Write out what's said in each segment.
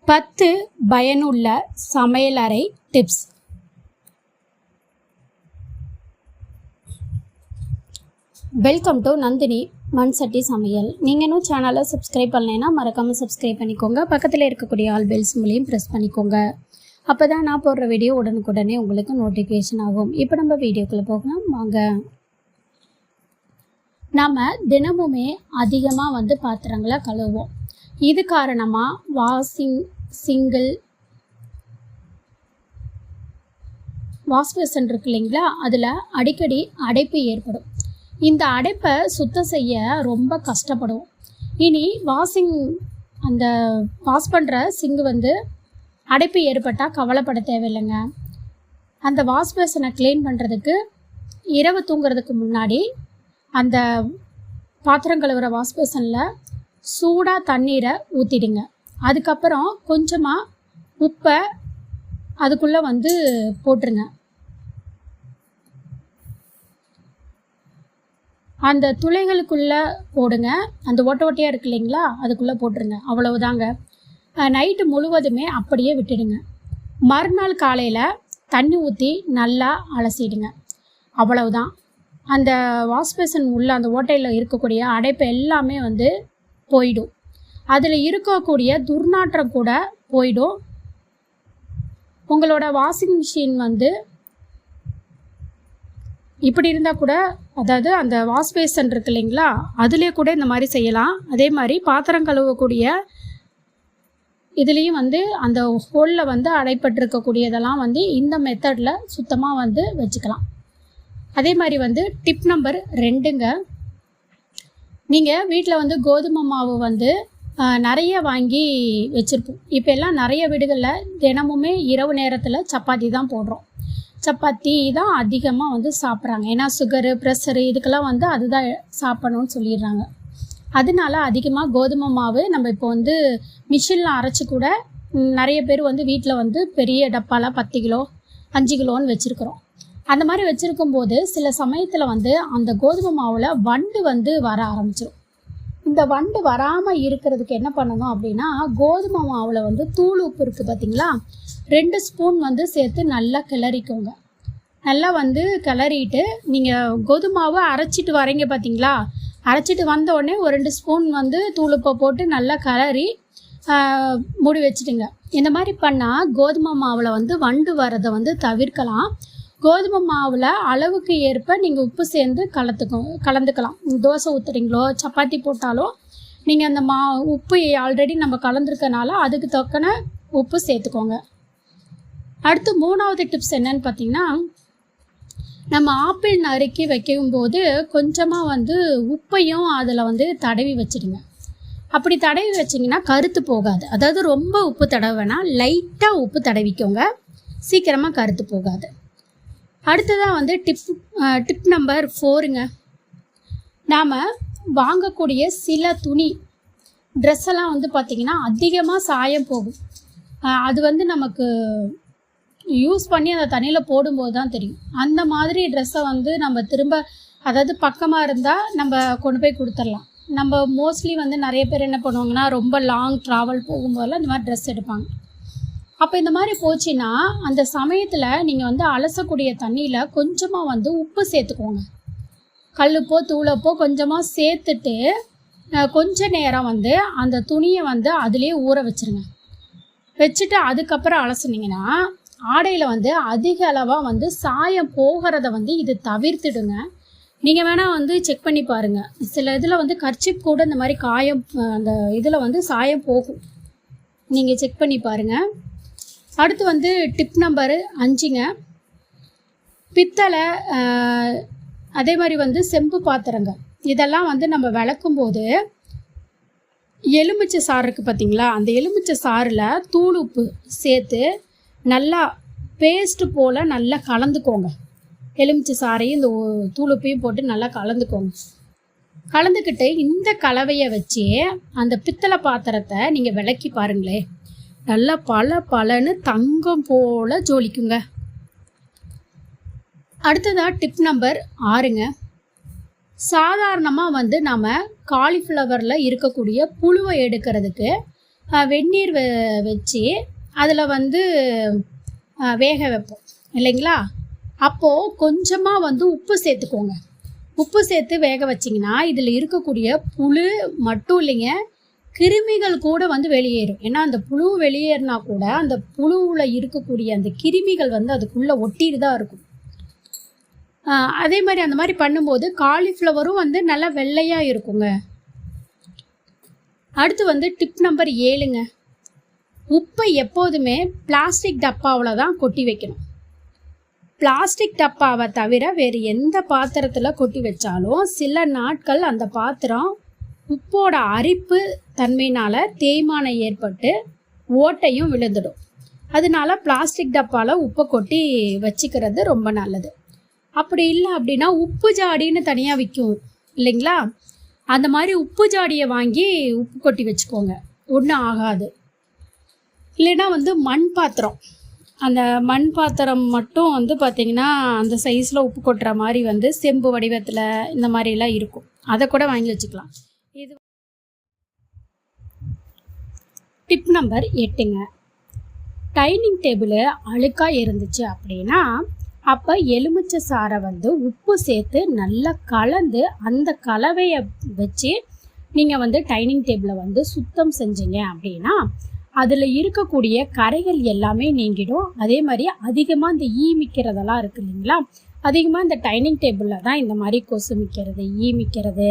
10 பயனுள்ள சமையலறை tips. Welcome to Nandini மண் சட்டி சமையல். நீங்கள் இன்னும் சேனலை சப்ஸ்கிரைப் பண்ணலைன்னா மறக்காமல் சப்ஸ்கிரைப் பண்ணிக்கோங்க. பக்கத்தில் இருக்கக்கூடிய ஆல் பெல்ஸ் மூலியம் ப்ரெஸ் பண்ணிக்கோங்க. அப்போ தான் நான் போடுற வீடியோ உடனுக்குடனே உங்களுக்கு நோட்டிஃபிகேஷன் ஆகும். இப்போ நம்ம வீடியோக்குள்ளே போகலாம் வாங்க. நாம் தினமுமே அதிகமாக பாத்திரங்களை கழுவுவோம். இது காரணமாக வாஷ் பேசன் இருக்கு இல்லைங்களா, அதில் அடிக்கடி அடைப்பு ஏற்படும். இந்த அடைப்பை சுத்தம் செய்ய ரொம்ப கஷ்டப்படுவோம். இனி அந்த வாஷ் பண்ணுற சிங்கு அடைப்பு ஏற்பட்டால் கவலைப்பட தேவையில்லைங்க. அந்த வாஷ் பேசனை க்ளீன் பண்ணுறதுக்கு இரவு தூங்குறதுக்கு முன்னாடி அந்த பாத்திரம் கழுவுற வாஷ் பேசனில் சூடாக தண்ணீரை ஊற்றிடுங்க. அதுக்கப்புறம் கொஞ்சமாக உப்பை அதுக்குள்ளே போட்டுருங்க. அந்த துளைகளுக்குள்ளே போடுங்க. அந்த ஓட்டையாக இருக்கு இல்லைங்களா, அதுக்குள்ளே போட்டுருங்க. அவ்வளவுதாங்க. நைட்டு முழுவதுமே அப்படியே விட்டுடுங்க. மறுநாள் காலையில் தண்ணி ஊற்றி நல்லா அலசிடுங்க. அவ்வளவுதான். அந்த வாஷ் பேசன் உள்ள அந்த ஓட்டையில் இருக்கக்கூடிய அடைப்பு எல்லாமே போயிடும். அதில் இருக்கக்கூடிய துர்நாற்றம் கூட போயிடும். உங்களோட வாஷிங் மிஷின் இப்படி இருந்தால் கூட, அதாவது அந்த வாஷ் பேசன் இருக்கு இல்லைங்களா, அதிலே கூட இந்த மாதிரி செய்யலாம். அதே மாதிரி பாத்திரம் கழுவக்கூடிய இதுலேயும் அந்த ஹோலில் அடைப்பட்டிருக்கக்கூடியதெல்லாம் இந்த மெத்தடில் சுத்தமாக வச்சுக்கலாம். அதே மாதிரி டிப் நம்பர் 2ங்க. நீங்கள் வீட்டில் கோதுமை மாவு நிறைய வாங்கி வச்சுருப்போம். இப்போ எல்லாம் நிறைய வீடுகளில் தினமுமே இரவு நேரத்தில் சப்பாத்தி தான் போடுறோம். சப்பாத்தி தான் அதிகமாக சாப்பிட்றாங்க. ஏன்னா சுகரு, ப்ரெஷரு இதுக்கெல்லாம் அதுதான் சாப்பிடணும்னு சொல்லிடுறாங்க. அதனால அதிகமாக கோதுமை மாவு நம்ம இப்போ மிஷினில் அரைச்சி கூட நிறைய பேர் வீட்டில் பெரிய டப்பாவில் 10 கிலோ 5 கிலோன்னு வச்சுருக்குறோம். அந்த மாதிரி வச்சுருக்கும்போது சில சமயத்தில் அந்த கோதுமை மாவில் வண்டு வர ஆரம்பிச்சிடும். இந்த வண்டு வராமல் இருக்கிறதுக்கு என்ன பண்ணணும் அப்படின்னா, கோதுமை மாவில் தூள் உப்பு இருக்குது பார்த்தீங்களா, 2 ஸ்பூன் சேர்த்து நல்லா கிளறிக்கோங்க. நல்லா கிளறிட்டு நீங்கள் கோதுமை மாவை அரைச்சிட்டு வரீங்க பார்த்தீங்களா, அரைச்சிட்டு வந்த உடனே ஒரு 2 ஸ்பூன் தூள் உப்பை போட்டு நல்லா கிளறி மூடி வச்சுடுங்க. இந்த மாதிரி பண்ணால் கோதுமை மாவில் வண்டு வரதை தவிர்க்கலாம். கோதுமை மாவில் அளவுக்கு ஏற்ப நீங்கள் உப்பு சேர்ந்து கலந்துக்கலாம். தோசை ஊற்றுறீங்களோ சப்பாத்தி போட்டாலோ நீங்கள் அந்த உப்பு ஆல்ரெடி நம்ம கலந்துருக்கனால அதுக்கு தக்கன உப்பு சேர்த்துக்கோங்க. அடுத்து 3வது டிப்ஸ் என்னன்னு பார்த்தீங்கன்னா, நம்ம ஆப்பிள் நறுக்கி வைக்கும்போது கொஞ்சமாக உப்பையும் அதில் தடவி வச்சுடுங்க. அப்படி தடவி வச்சிங்கன்னா கருத்து போகாது. அதாவது ரொம்ப உப்பு தடவைனா லைட்டாக உப்பு தடவிக்கோங்க, சீக்கிரமாக கருத்து போகாது. அடுத்ததாக டிப் நம்பர் 4ங்க. நாம் வாங்கக்கூடிய சில துணி ட்ரெஸ்ஸெல்லாம் பார்த்திங்கன்னா அதிகமாக சாயம் போகும். அது நமக்கு யூஸ் பண்ணி அந்த தண்ணியில் போடும்போது தான் தெரியும். அந்த மாதிரி ட்ரெஸ்ஸை நம்ம திரும்ப, அதாவது பக்கமாக இருந்தால் நம்ம கொண்டு போய் கொடுத்துடலாம். நம்ம மோஸ்ட்லி நிறைய பேர் என்ன பண்ணுவாங்கன்னா, ரொம்ப லாங் ட்ராவல் போகும்போதெல்லாம் இந்த மாதிரி ட்ரெஸ் எடுப்பாங்க. அப்போ இந்த மாதிரி போச்சுன்னா அந்த சமயத்தில் நீங்கள் அலசக்கூடிய தண்ணியில் கொஞ்சமாக உப்பு சேர்த்துக்கோங்க. கல்லுப்போ தூளப்போ கொஞ்சமாக சேர்த்துட்டு கொஞ்ச நேரம் அந்த துணியை அதுலேயே ஊற வச்சுருங்க. வச்சுட்டு அதுக்கப்புறம் அலசுனீங்கன்னா ஆடையில் அதிக அளவாக சாயம் போகிறத இது தவிர்த்துடுங்க. நீங்கள் வேணால் செக் பண்ணி பாருங்கள். சில இதில் கர்ச்சிப் கூட இந்த மாதிரி காயம் அந்த இதில் சாயம் போகும். நீங்கள் செக் பண்ணி பாருங்கள். அடுத்து டிப் நம்பர் 5ங்க. பித்தளை அதே மாதிரி செம்பு பாத்திரங்கள் இதெல்லாம் நம்ம விளக்கும்போது எலுமிச்சை சாறு இருக்குது பார்த்தீங்களா, அந்த எலுமிச்சை சாறில் தூள் உப்பு சேர்த்து நல்லா பேஸ்ட்டு போல் நல்லா கலந்துக்கோங்க. எலுமிச்சை சாறையும் இந்த தூள் உப்பையும் போட்டு நல்லா கலந்துக்கோங்க. கலந்துக்கிட்டு இந்த கலவையை வச்சு அந்த பித்தளை பாத்திரத்தை நீங்கள் விளக்கி பாருங்களேன், நல்லா பலன்னு தங்கம் போல் ஜொலிக்குங்க. அடுத்ததாக டிப் நம்பர் 6ங்க. சாதாரணமாக நம்ம காலிஃப்ளவரில் இருக்கக்கூடிய புழுவை எடுக்கிறதுக்கு வெந்நீர் வச்சு அதில் வந்து வேக வைப்போம் இல்லைங்களா. அப்போது கொஞ்சமாக வந்து உப்பு சேர்த்துக்கோங்க. உப்பு சேர்த்து வேக வச்சிங்கன்னா இதில் இருக்கக்கூடிய புழு மட்டும் இல்லைங்க, கிருமிகள் கூட வந்து வெளியேறும். ஏன்னா அந்த புழு வெளியேறினா கூட அந்த புழுவில் இருக்கக்கூடிய அந்த கிருமிகள் வந்து அதுக்குள்ளே ஒட்டிட்டு தான் இருக்கும். அதே மாதிரி அந்த மாதிரி பண்ணும்போது காலிஃப்ளவரும் வந்து நல்லா வெள்ளையாக இருக்குங்க. அடுத்து வந்து டிப் நம்பர் 7ங்க. உப்பை எப்போதுமே பிளாஸ்டிக் டப்பாவில் தான் கொட்டி வைக்கணும். பிளாஸ்டிக் டப்பாவை தவிர வேறு எந்த பாத்திரத்தில் கொட்டி வச்சாலும் சில நாட்கள் அந்த பாத்திரம் உப்போட அரிப்பு தன்மையினால் தேய்மானம் ஏற்பட்டு ஓட்டையும் விழுந்துடும். அதனால பிளாஸ்டிக் டப்பாவில் உப்பை கொட்டி வச்சுக்கிறது ரொம்ப நல்லது. அப்படி இல்லை அப்படின்னா உப்பு ஜாடின்னு தனியாக விற்கும் இல்லைங்களா, அந்த மாதிரி உப்பு ஜாடியை வாங்கி உப்பு கொட்டி வச்சுக்கோங்க, ஒன்றும் ஆகாது. இல்லைன்னா வந்து மண் பாத்திரம், அந்த மண் பாத்திரம் மட்டும் வந்து பார்த்திங்கன்னா அந்த சைஸில் உப்பு கொட்டுற மாதிரி வந்து செம்பு வடிவத்தில் இந்த மாதிரிலாம் இருக்கும், அதை கூட வாங்கி வச்சுக்கலாம். இது டிப் நம்பர் 8ங்க. டைனிங் டேபிள் அழுக்காக இருந்துச்சு அப்படின்னா அப்போ எலுமிச்சை சாறை வந்து உப்பு சேர்த்து நல்லா கலந்து அந்த கலவையை வச்சு நீங்கள் வந்து டைனிங் டேபிளை வந்து சுத்தம் செஞ்சீங்க அப்படின்னா அதில் இருக்கக்கூடிய கரைகள் எல்லாமே நீங்கிடும். அதே மாதிரி அதிகமாக இந்த மிக்கிறதெல்லாம் இருக்குது இல்லைங்களா, அதிகமாக இந்த டைனிங் டேபிளில் தான் இந்த மாதிரி கொசு மிக்கிறது, மிக்கிறது,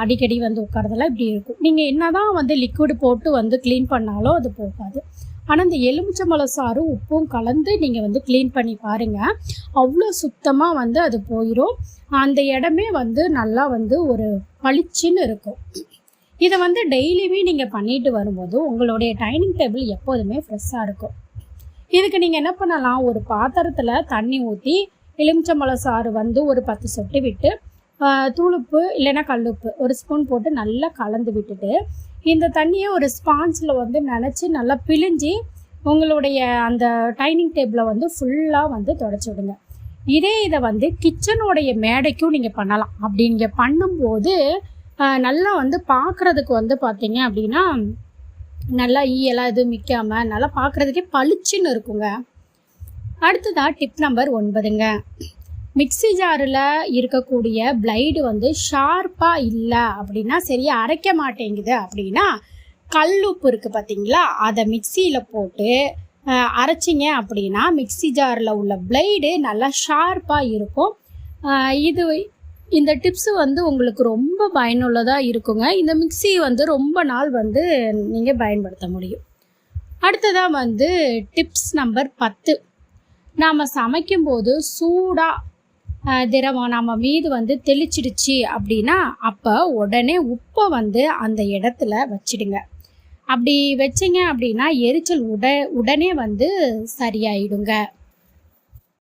அடிக்கடி வந்து உட்காரதெல்லாம் இப்படி இருக்கும். நீங்கள் என்ன தான் வந்து லிக்விடு போட்டு வந்து க்ளீன் பண்ணாலும் அது போகாது. ஆனால் இந்த எலுமிச்சம்பழம் சாறும் உப்பும் கலந்து நீங்கள் வந்து க்ளீன் பண்ணி பாருங்கள், அவ்வளோ சுத்தமாக வந்து அது போயிடும். அந்த இடமே வந்து நல்லா வந்து ஒரு பளிச்சுன்னு இருக்கும். இதை வந்து டெய்லியுமே நீங்கள் பண்ணிட்டு வரும்போது உங்களுடைய டைனிங் டேபிள் எப்போதுமே ஃப்ரெஷ்ஷாக இருக்கும். இதுக்கு நீங்கள் என்ன பண்ணலாம், ஒரு பாத்திரத்தில் தண்ணி ஊற்றி எலுமிச்சம்பழம் சாறு வந்து ஒரு 10 சொட்டு விட்டு தூளுப்பு இல்லைன்னா கல்லுப்பு ஒரு ஸ்பூன் போட்டு நல்லா கலந்து விட்டுட்டு இந்த தண்ணியை ஒரு ஸ்பாஞ்சில் வந்து நனைச்சி நல்லா பிழிஞ்சி உங்களுடைய அந்த டைனிங் டேபிளை வந்து ஃபுல்லாக வந்து தொடச்சி விடுங்க. இதை வந்து கிச்சனுடைய மேடைக்கும் நீங்கள் பண்ணலாம். அப்படி நீங்கள் பண்ணும்போது நல்லா வந்து பார்க்குறதுக்கு வந்து பார்த்தீங்க அப்படின்னா நல்லா ஈயெல்லாம் எதுவும் மிக்காமல் நல்லா பார்க்குறதுக்கே பளிச்சுன்னு இருக்குங்க. அடுத்ததாக டிப் நம்பர் 9ங்க. மிக்ஸி ஜாரில் இருக்கக்கூடிய பிளைடு வந்து ஷார்ப்பாக இல்லை அப்படின்னா சரியாக அரைக்க மாட்டேங்குது அப்படின்னா கல்லுப்பு இருக்குது பார்த்தீங்களா, அதை மிக்சியில் போட்டு அரைச்சிங்க அப்படின்னா மிக்ஸி ஜாரில் உள்ள பிளைடு நல்லா ஷார்ப்பாக இருக்கும். இந்த டிப்ஸு வந்து உங்களுக்கு ரொம்ப பயனுள்ளதாக இருக்குங்க. இந்த மிக்ஸி வந்து ரொம்ப நாள் வந்து நீங்கள் பயன்படுத்த முடியும். அடுத்ததாக வந்து டிப்ஸ் நம்பர் 10. நாம் சமைக்கும்போது சூடாக திரவம் நம்ம மீது வந்து தெளிச்சிடுச்சு அப்படின்னா அப்போ உடனே உப்பை வந்து அந்த இடத்துல வச்சிடுங்க. அப்படி வச்சிங்க அப்படின்னா எரிச்சல் உடனே வந்து சரியாயிடுங்க.